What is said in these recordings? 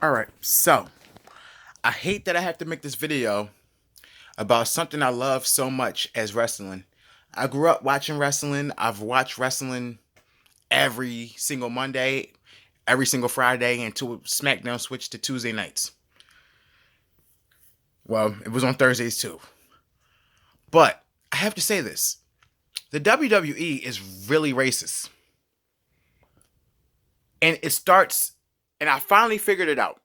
Alright, so I hate that I have to make this video about something I love so much as wrestling. I grew up watching wrestling. I've watched wrestling every single Monday, every single Friday until SmackDown switched to Tuesday nights. Well, it was on Thursdays too. But I have to say this. The WWE is really racist. And it starts, and I finally figured it out.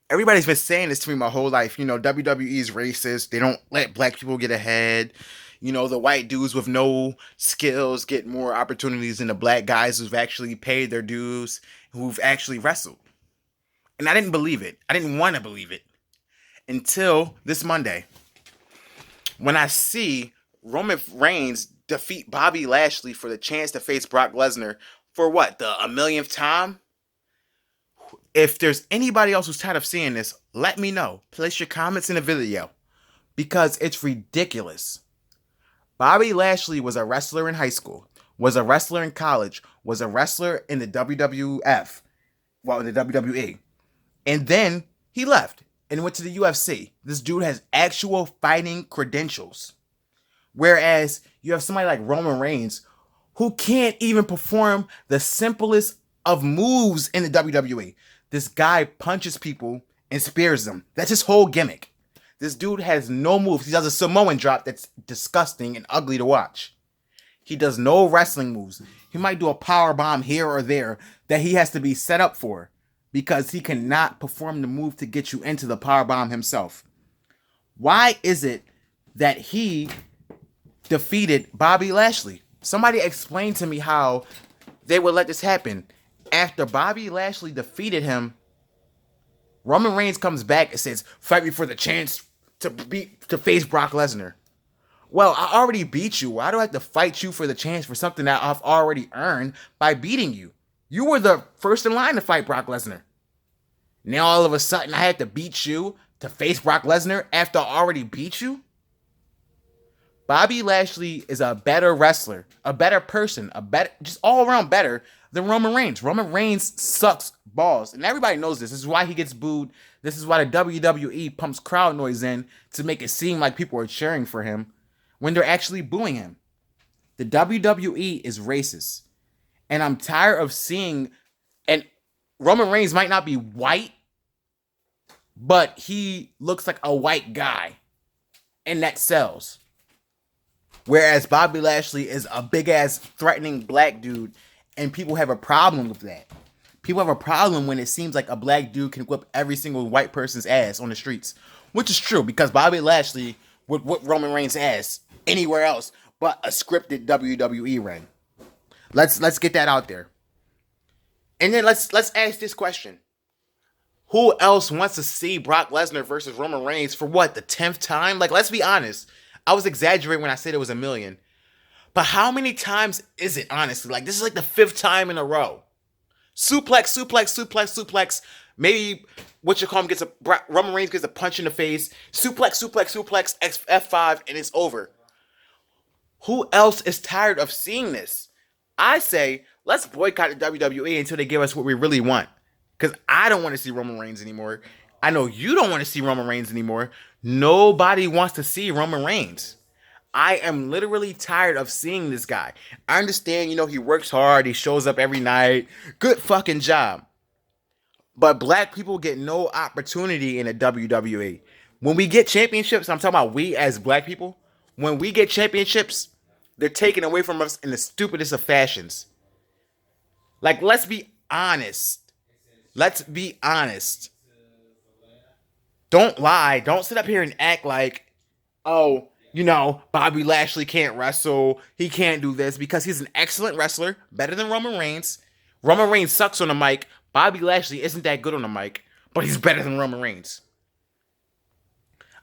Everybody's been saying this to me my whole life. WWE is racist. They don't let black people get ahead. The white dudes with no skills get more opportunities than the black guys who've actually paid their dues, who've actually wrestled. And I didn't believe it. I didn't want to believe it until this Monday when I see Roman Reigns defeat Bobby Lashley for the chance to face Brock Lesnar for what, the millionth time? If there's anybody else who's tired of seeing this, let me know. Place your comments in the video because it's ridiculous. Bobby Lashley was a wrestler in high school, was a wrestler in college, was a wrestler in the WWF, in the WWE. And then he left and went to the UFC. This dude has actual fighting credentials. Whereas you have somebody like Roman Reigns who can't even perform the simplest of moves in the WWE. This guy punches people and spears them. That's his whole gimmick. This dude has no moves. He does a Samoan drop that's disgusting and ugly to watch. He does no wrestling moves. He might do a power bomb here or there that he has to be set up for because he cannot perform the move to get you into the power bomb himself. Why is it that he defeated Bobby Lashley? Somebody explain to me how they would let this happen. After Bobby Lashley defeated him, Roman Reigns comes back and says, "Fight me for the chance to face Brock Lesnar." Well, I already beat you. Why do I have to fight you for the chance for something that I've already earned by beating you? You were the first in line to fight Brock Lesnar. Now all of a sudden I have to beat you to face Brock Lesnar after I already beat you? Bobby Lashley is a better wrestler, a better person, just all around better than Roman Reigns. Roman Reigns sucks balls, and everybody knows this. This is why he gets booed. This is why the WWE pumps crowd noise in to make it seem like people are cheering for him when they're actually booing him. The WWE is racist, and I'm tired of seeing, and Roman Reigns might not be white, but he looks like a white guy, and that sells. Whereas Bobby Lashley is a big-ass threatening black dude, and people have a problem with that. People have a problem when it seems like a black dude can whip every single white person's ass on the streets. Which is true, because Bobby Lashley would whip Roman Reigns' ass anywhere else but a scripted WWE ring. Let's get that out there. And then let's ask this question. Who else wants to see Brock Lesnar versus Roman Reigns for what, the 10th time? Like, let's be honest. I was exaggerating when I said it was a million. But how many times is it, honestly? Like, this is like the 5th time in a row. Suplex, suplex, suplex, suplex. Maybe Roman Reigns gets a punch in the face. Suplex, suplex, suplex, F5, and it's over. Who else is tired of seeing this? I say, let's boycott the WWE until they give us what we really want. Because I don't want to see Roman Reigns anymore. I know you don't want to see Roman Reigns anymore. Nobody wants to see Roman Reigns. I am literally tired of seeing this guy. I understand, he works hard. He shows up every night. Good fucking job. But black people get no opportunity in the WWE. When we get championships, I'm talking about we as black people. When we get championships, they're taken away from us in the stupidest of fashions. Like, let's be honest. Let's be honest. Don't lie. Don't sit up here and act like, oh, Bobby Lashley can't wrestle. He can't do this because he's an excellent wrestler, better than Roman Reigns. Roman Reigns sucks on the mic. Bobby Lashley isn't that good on the mic, but he's better than Roman Reigns.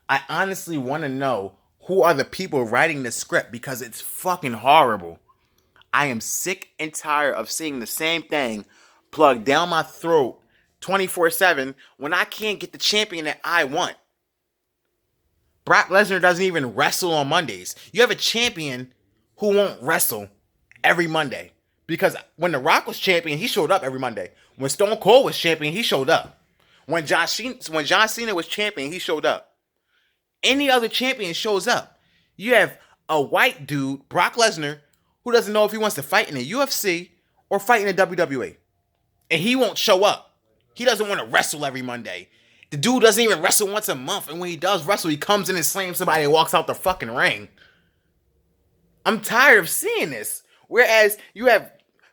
I honestly want to know who are the people writing the script because it's fucking horrible. I am sick and tired of seeing the same thing plugged down my throat 24/7 when I can't get the champion that I want. Brock Lesnar doesn't even wrestle on Mondays. You have a champion who won't wrestle every Monday. Because when The Rock was champion, he showed up every Monday. When Stone Cold was champion, he showed up. When John Cena was champion, he showed up. Any other champion shows up. You have a white dude, Brock Lesnar, who doesn't know if he wants to fight in the UFC or fight in the WWE. And he won't show up. He doesn't want to wrestle every Monday. The dude doesn't even wrestle once a month. And when he does wrestle, he comes in and slams somebody and walks out the fucking ring. I'm tired of seeing this. Whereas you have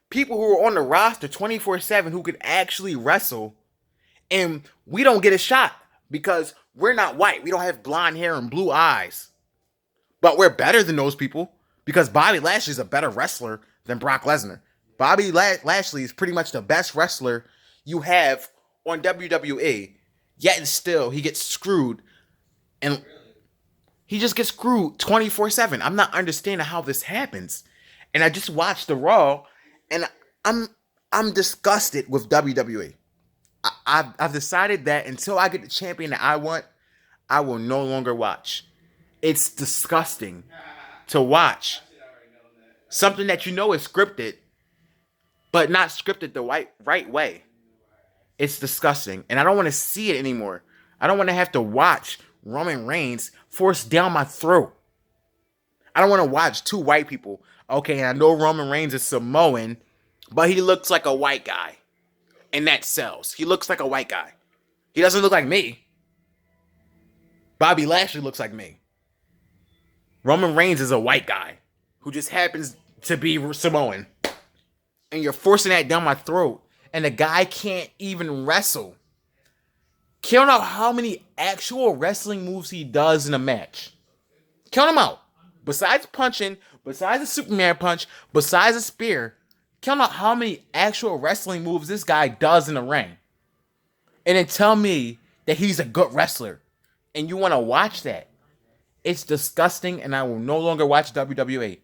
people who are on the roster 24/7 who could actually wrestle, and we don't get a shot because we're not white. We don't have blonde hair and blue eyes. But we're better than those people because Bobby Lashley is a better wrestler than Brock Lesnar. Bobby Lashley is pretty much the best wrestler you have on WWE, yet and still he gets screwed, and he just gets screwed 24/7. I'm not understanding how this happens. And I just watched the Raw, and I'm disgusted with WWE. I've decided that until I get the champion that I want, I will no longer watch. It's disgusting to watch something that you know is scripted, but not scripted the right way. It's disgusting, and I don't want to see it anymore. I don't want to have to watch Roman Reigns forced down my throat. I don't want to watch two white people. Okay, and I know Roman Reigns is Samoan, but he looks like a white guy, and that sells. He looks like a white guy. He doesn't look like me. Bobby Lashley looks like me. Roman Reigns is a white guy who just happens to be Samoan. And you're forcing that down my throat. And the guy can't even wrestle. Count out how many actual wrestling moves he does in a match. Count them out. Besides punching, besides a Superman punch, besides a spear, count out how many actual wrestling moves this guy does in the ring. And then tell me that he's a good wrestler. And you want to watch that. It's disgusting, and I will no longer watch WWE.